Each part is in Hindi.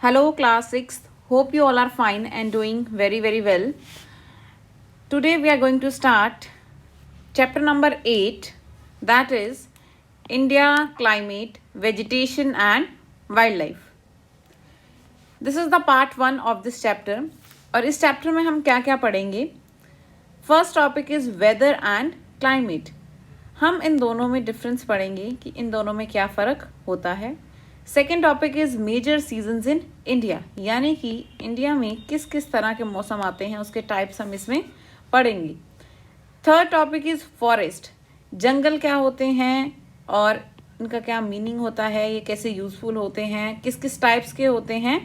Hello, class 6. Hope you all are fine and doing very well. Today we are going to start chapter number 8, that is India, climate, vegetation and wildlife. This is the part 1 of this chapter. और इस चैप्टर में हम क्या क्या पढ़ेंगे. First topic is weather and climate. हम इन दोनों में डिफरेंस पढ़ेंगे कि इन दोनों में क्या फ़र्क होता है. Second topic is major seasons in India, यानी कि इंडिया में किस किस तरह के मौसम आते हैं उसके टाइप्स हम इसमें पढ़ेंगे. थर्ड टॉपिक इज़ फॉरेस्ट, जंगल क्या होते हैं और इनका क्या मीनिंग होता है, ये कैसे यूज़फुल होते हैं, किस किस टाइप्स के होते हैं,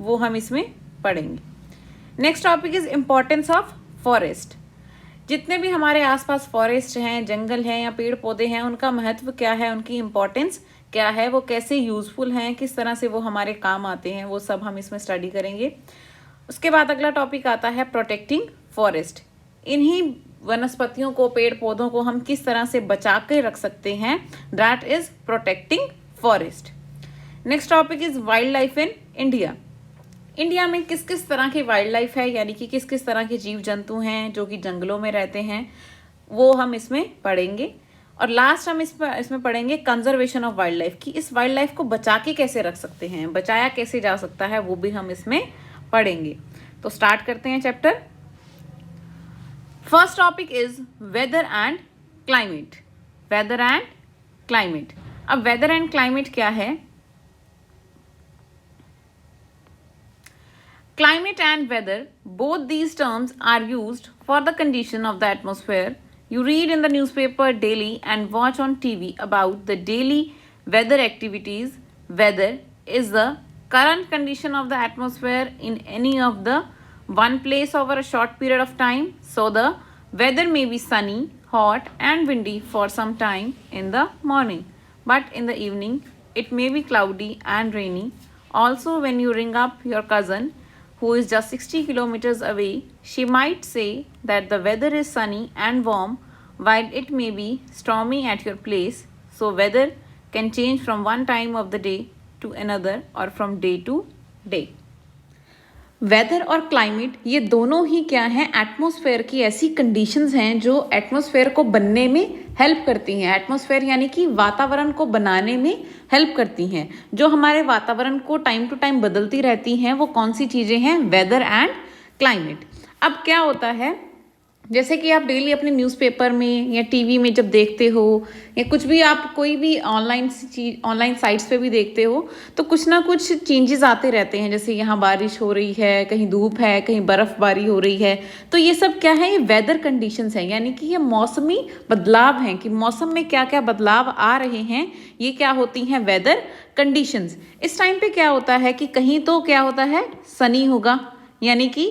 वो हम इसमें पढ़ेंगे. Next topic is importance of forest. जितने भी हमारे आसपास फॉरेस्ट हैं, जंगल हैं या पेड़ पौधे हैं, उनका महत्व क्या है, उनकी इम्पोर्टेंस क्या है, वो कैसे यूज़फुल हैं, किस तरह से वो हमारे काम आते हैं, वो सब हम इसमें स्टडी करेंगे. उसके बाद अगला टॉपिक आता है प्रोटेक्टिंग फॉरेस्ट. इन्हीं वनस्पतियों को, पेड़ पौधों को हम किस तरह से बचा के रख सकते हैं, that is protecting forest. Next topic is wild life in India. India में किस किस तरह की वाइल्ड लाइफ है, यानी कि किस किस तरह के जीव जंतु हैं जो कि जंगलों में रहते हैं, वो हम इसमें पढ़ेंगे. और लास्ट हम इसमें पढ़ेंगे कंजर्वेशन ऑफ वाइल्ड लाइफ, कि इस वाइल्ड लाइफ को बचा के कैसे रख सकते हैं, बचाया कैसे जा सकता है, वो भी हम इसमें पढ़ेंगे. तो स्टार्ट करते हैं chapter. First topic is weather and climate. Weather and climate. अब वेदर एंड क्लाइमेट क्या है. Climate and weather, both these terms are used for the condition of the atmosphere. You read in the newspaper daily and watch on TV about the daily weather activities. Weather is the current condition of the atmosphere in any of the one place over a short period of time. So the weather may be sunny, hot and windy for some time in the morning, but in the evening it may be cloudy and rainy. Also, when you ring up your cousin who is just 60 kilometers away, she might say that the weather is sunny and warm while it may be stormy at your place. So weather can change from one time of the day to another or from day to day. Weather और क्लाइमेट ये दोनों ही क्या हैं, एटमॉस्फेयर की ऐसी कंडीशंस हैं जो एटमॉस्फेयर को बनने में हेल्प करती हैं. एटमॉस्फेयर यानी कि वातावरण को बनाने में हेल्प करती हैं, जो हमारे वातावरण को टाइम टू टाइम बदलती रहती हैं. वो कौन सी चीज़ें हैं, वेदर एंड क्लाइमेट. अब क्या होता है, जैसे कि आप डेली अपने न्यूज़पेपर में या टीवी में जब देखते हो, या कुछ भी आप कोई भी ऑनलाइन साइट्स पे भी देखते हो, तो कुछ ना कुछ चेंजेस आते रहते हैं. जैसे यहाँ बारिश हो रही है, कहीं धूप है, कहीं बर्फ़बारी हो रही है. तो ये सब क्या है, ये वेदर कंडीशंस हैं, यानी कि ये मौसमी बदलाव हैं, कि मौसम में क्या क्या बदलाव आ रहे हैं, ये क्या होती हैं, वेदर कंडीशंस. इस टाइम पे क्या होता है कि कहीं तो क्या होता है, सनी होगा, यानी कि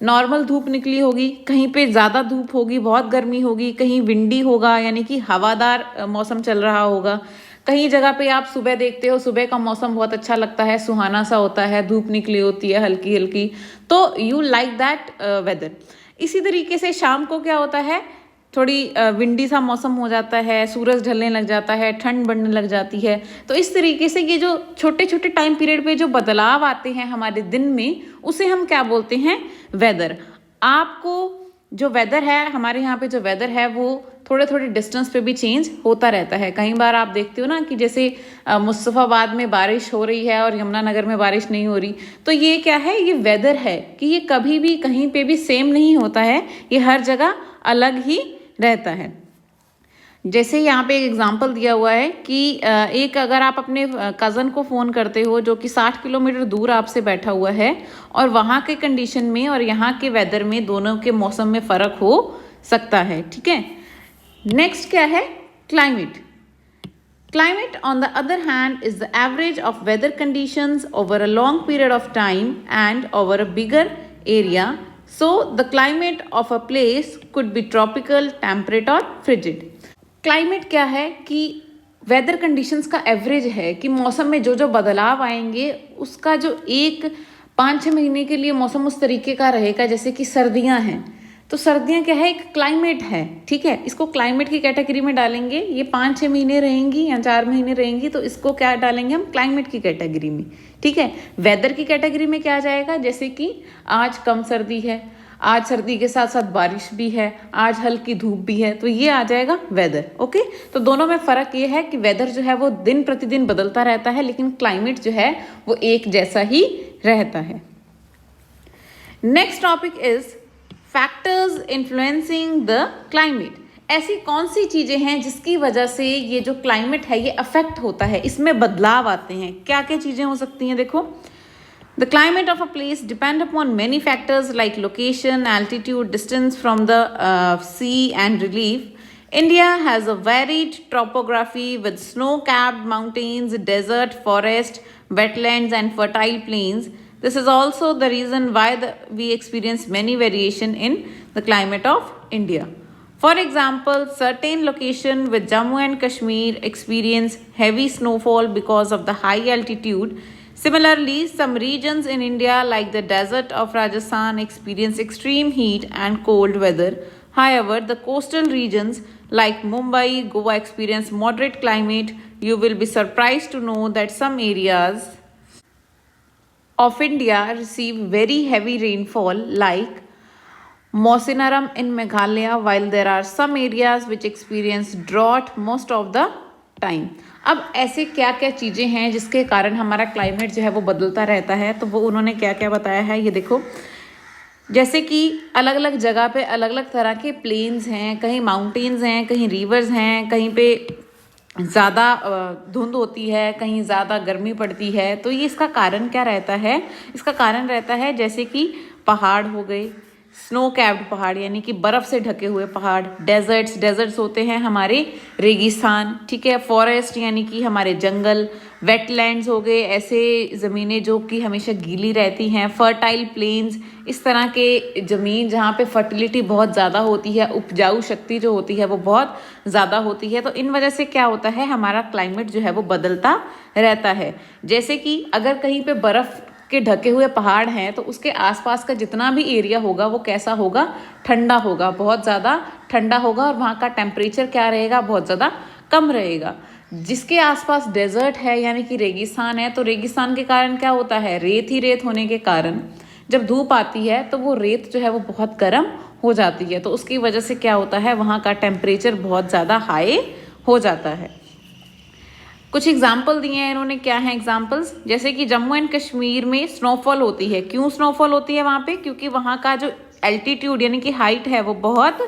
नॉर्मल धूप निकली होगी, कहीं पे ज़्यादा धूप होगी, बहुत गर्मी होगी, कहीं विंडी होगा, यानी कि हवादार मौसम चल रहा होगा. कहीं जगह पे आप सुबह देखते हो, सुबह का मौसम बहुत अच्छा लगता है, सुहाना सा होता है, धूप निकली होती है हल्की हल्की, तो यू लाइक दैट वेदर. इसी तरीके से शाम को क्या होता है, थोड़ी विंडी सा मौसम हो जाता है, सूरज ढलने लग जाता है, ठंड बढ़ने लग जाती है. तो इस तरीके से ये जो छोटे छोटे टाइम पीरियड पे जो बदलाव आते हैं हमारे दिन में, उसे हम क्या बोलते हैं, वेदर. आपको जो वेदर है, हमारे यहाँ पे जो वेदर है वो थोड़े थोड़े डिस्टेंस पे भी चेंज होता रहता है. कई बार आप देखते हो ना कि जैसे मुस्तफ़ाबाद में बारिश हो रही है और यमुनानगर में बारिश नहीं हो रही. तो ये क्या है, ये वेदर है कि ये कभी भी कहीं पे भी सेम नहीं होता है, ये हर जगह अलग ही रहता है. जैसे यहाँ पे एक एग्जांपल दिया हुआ है कि एक अगर आप अपने कज़न को फ़ोन करते हो जो कि 60 किलोमीटर दूर आपसे बैठा हुआ है, और वहाँ के कंडीशन में और यहाँ के वेदर में, दोनों के मौसम में फ़र्क हो सकता है. ठीक है. नेक्स्ट क्या है, climate. Climate, on the other hand, is the average of weather conditions over a long period of time and over a bigger area. So, the climate of a place could be tropical, temperate or frigid. Climate क्या है कि वेदर कंडीशंस का एवरेज है, कि मौसम में जो जो बदलाव आएंगे उसका जो एक 5-6 महीने के लिए मौसम उस तरीके का रहेगा. जैसे कि सर्दियाँ हैं, तो सर्दियाँ क्या है, एक क्लाइमेट है. ठीक है, इसको क्लाइमेट की कैटेगरी में डालेंगे. ये 5-6 महीने रहेंगी या 4 महीने रहेंगी, तो इसको क्या डालेंगे हम, क्लाइमेट की कैटेगरी में. ठीक है। वेदर की कैटेगरी में क्या आ जाएगा, जैसे कि आज कम सर्दी है, आज सर्दी के साथ साथ बारिश भी है, आज हल्की धूप भी है, तो ये आ जाएगा वेदर। ओके, तो दोनों में फर्क ये है कि वेदर जो है वो दिन प्रतिदिन बदलता रहता है, लेकिन क्लाइमेट जो है वो एक जैसा ही रहता है। Next topic is factors influencing the climate. ऐसी कौन सी चीजें हैं जिसकी वजह से ये जो क्लाइमेट है ये अफेक्ट होता है, इसमें बदलाव आते हैं। क्या क्या चीजें हो सकती हैं, देखो। The climate of a place depend upon many factors like location, altitude, distance from the sea and relief. India has a varied topography with snow-capped mountains, desert, forest, wetlands and fertile plains. This is also the reason why we experience many variation in the climate of India. For example, certain locations with Jammu and Kashmir experience heavy snowfall because of the high altitude. Similarly, some regions in India like the desert of Rajasthan experience extreme heat and cold weather. However, the coastal regions like Mumbai, Goa experience moderate climate. You will be surprised to know that some areas of India receive very heavy rainfall like Mosinaram in Meghalaya, while there are some areas which experience drought most of the time. अब ऐसे क्या क्या चीज़ें हैं जिसके कारण हमारा क्लाइमेट जो है वो बदलता रहता है, तो वो उन्होंने क्या क्या बताया है, ये देखो। जैसे कि अलग अलग जगह पे अलग अलग तरह के प्लेन्स हैं, कहीं माउंटेन्स हैं, कहीं रिवर्स हैं, कहीं पे ज़्यादा धुंध होती है, कहीं ज़्यादा गर्मी पड़ती है। तो ये इसका कारण क्या रहता है, इसका कारण रहता है जैसे कि पहाड़ हो गए, स्नो कैप्ड पहाड़ यानी कि बर्फ़ से ढके हुए पहाड़, डेजर्ट्स होते हैं हमारे रेगिस्तान, ठीक है। फॉरेस्ट यानी कि हमारे जंगल, वेटलैंड्स हो गए ऐसे ज़मीनें जो कि हमेशा गीली रहती हैं, फर्टाइल प्लेन्स, इस तरह के ज़मीन जहाँ पे फर्टिलिटी बहुत ज़्यादा होती है, उपजाऊ शक्ति जो होती है वो बहुत ज़्यादा होती है। तो इन वजह से क्या होता है, हमारा क्लाइमेट जो है वो बदलता रहता है। जैसे कि अगर कहीं पे बर्फ़ के ढके हुए पहाड़ हैं तो उसके आसपास का जितना भी एरिया होगा वो कैसा होगा, ठंडा होगा, बहुत ज़्यादा ठंडा होगा, और वहाँ का टेम्परेचर क्या रहेगा, बहुत ज़्यादा कम रहेगा। जिसके आसपास डेजर्ट है यानी कि रेगिस्तान है, तो रेगिस्तान के कारण क्या होता है, रेत ही रेत होने के कारण जब धूप आती है तो वो रेत जो है वो बहुत गर्म हो जाती है, तो उसकी वजह से क्या होता है, वहाँ का टेम्परेचर बहुत ज़्यादा हाई हो जाता है। कुछ एग्जाम्पल दिए हैं इन्होंने, क्या है एग्जाम्पल्स, जैसे कि जम्मू एंड कश्मीर में स्नोफॉल होती है। क्यों स्नोफॉल होती है वहाँ पे, क्योंकि वहाँ का जो एल्टीट्यूड यानी कि हाइट है वो बहुत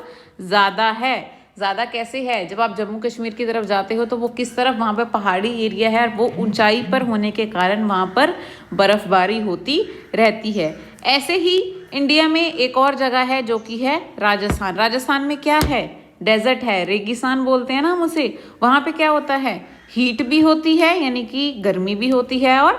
ज़्यादा है। ज़्यादा कैसे है, जब आप जम्मू कश्मीर की तरफ जाते हो तो वो किस तरफ, वहाँ पे पहाड़ी एरिया है और वो ऊंचाई पर होने के कारण वहाँ पर बर्फबारी होती रहती है। ऐसे ही इंडिया में एक और जगह है जो कि है राजस्थान। राजस्थान में क्या है, डेजर्ट है, रेगिस्तान बोलते हैं ना हम उसे। वहाँ पे क्या होता है, हीट भी होती है यानी कि गर्मी भी होती है और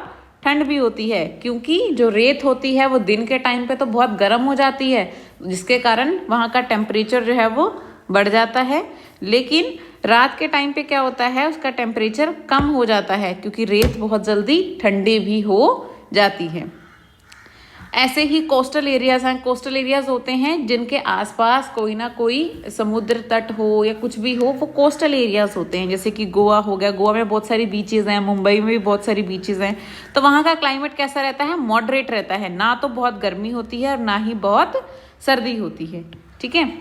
ठंड भी होती है, क्योंकि जो रेत होती है वो दिन के टाइम पे तो बहुत गर्म हो जाती है, जिसके कारण वहाँ का टेम्परेचर जो है वो बढ़ जाता है। लेकिन रात के टाइम पे क्या होता है, उसका टेम्परेचर कम हो जाता है क्योंकि रेत बहुत जल्दी ठंडी भी हो जाती है। ऐसे ही कोस्टल एरियाज हैं, कोस्टल एरियाज होते हैं जिनके आसपास कोई ना कोई समुद्र तट हो या कुछ भी हो, वो कोस्टल एरियाज होते हैं। जैसे कि गोवा हो गया, गोवा में बहुत सारी बीचेस हैं, मुंबई में भी बहुत सारी बीचेस हैं। तो वहाँ का क्लाइमेट कैसा रहता है, मॉडरेट रहता है, ना तो बहुत गर्मी होती है और ना ही बहुत सर्दी होती है, ठीक है।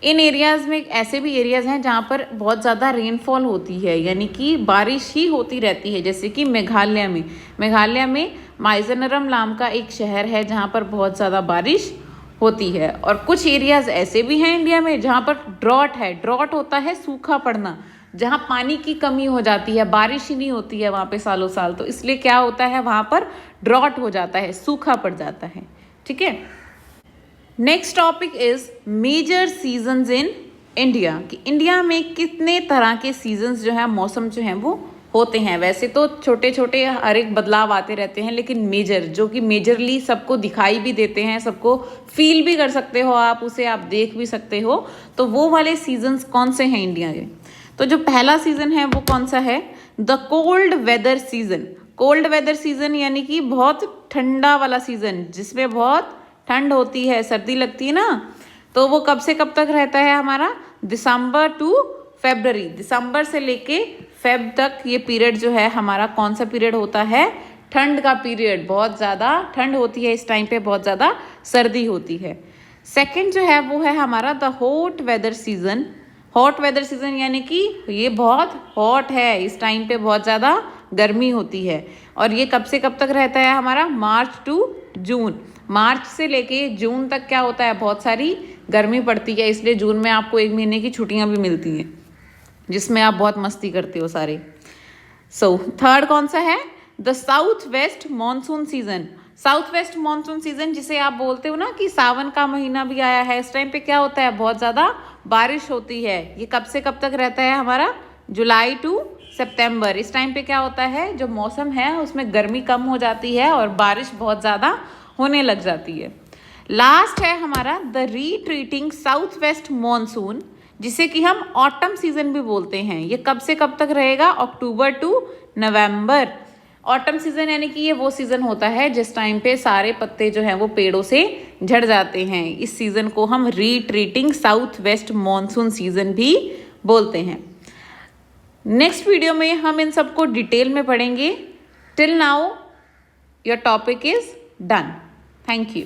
इन एरियाज़ में ऐसे भी एरियाज़ हैं जहाँ पर बहुत ज़्यादा रेनफॉल होती है यानी कि बारिश ही होती रहती है। जैसे कि मेघालय में माइजोरम नाम का एक शहर है जहाँ पर बहुत ज़्यादा बारिश होती है। और कुछ एरियाज़ ऐसे भी हैं इंडिया में जहाँ पर ड्रॉट है। ड्रॉट होता है सूखा पड़ना, जहाँ पानी की कमी हो जाती है, बारिश ही नहीं होती है वहाँ पे सालों साल, तो इसलिए क्या होता है, वहाँ पर ड्रॉट हो जाता है, सूखा पड़ जाता है, ठीक है। Next topic is major seasons in India, कि इंडिया में कितने तरह के सीजन्स जो है, मौसम जो हैं वो होते हैं। वैसे तो छोटे छोटे हर एक बदलाव आते रहते हैं, लेकिन मेजर जो कि मेजरली सबको दिखाई भी देते हैं, सबको फील भी कर सकते हो आप, उसे आप देख भी सकते हो, तो वो वाले सीजन्स कौन से हैं इंडिया के। तो जो पहला सीजन है वो कौन सा है, the cold weather season. Cold weather season यानी कि बहुत ठंडा वाला सीजन, जिसमें बहुत ठंड होती है, सर्दी लगती है ना, तो वो कब से कब तक रहता है हमारा, दिसंबर टू फरवरी। दिसंबर से लेके फेब तक ये पीरियड जो है हमारा कौन सा पीरियड होता है, ठंड का पीरियड, बहुत ज़्यादा ठंड होती है इस टाइम पे, बहुत ज़्यादा सर्दी होती है। सेकंड जो है वो है हमारा the hot weather season. Hot weather season यानी कि ये बहुत हॉट है, इस टाइम पे बहुत ज़्यादा गर्मी होती है। और ये कब से कब तक रहता है हमारा? March to June. मार्च से लेके जून तक क्या होता है? बहुत सारी गर्मी पड़ती है, इसलिए जून में आपको 1 महीने की छुट्टियां भी मिलती हैं जिसमें आप बहुत मस्ती करते हो सारे। सो थर्ड कौन सा है? The south west monsoon season. South west monsoon season जिसे आप बोलते हो ना कि सावन का महीना भी आया है, इस टाइम पे क्या होता है? बहुत ज़्यादा बारिश होती है। ये कब से कब तक रहता है हमारा? जुलाई टू सितंबर। इस टाइम पे क्या होता है? जो मौसम है उसमें गर्मी कम हो जाती है और बारिश बहुत ज़्यादा होने लग जाती है। लास्ट है हमारा the retreating south west monsoon, जिसे कि हम ऑटम सीजन भी बोलते हैं। ये कब से कब तक रहेगा? अक्टूबर टू नवंबर। ऑटम सीजन यानी कि ये वो सीजन होता है जिस टाइम पे सारे पत्ते जो हैं वो पेड़ों से झड़ जाते हैं। इस सीजन को हम retreating south west monsoon season भी बोलते हैं। नेक्स्ट वीडियो में हम इन सबको डिटेल में पढ़ेंगे। Till now your topic is done. Thank you.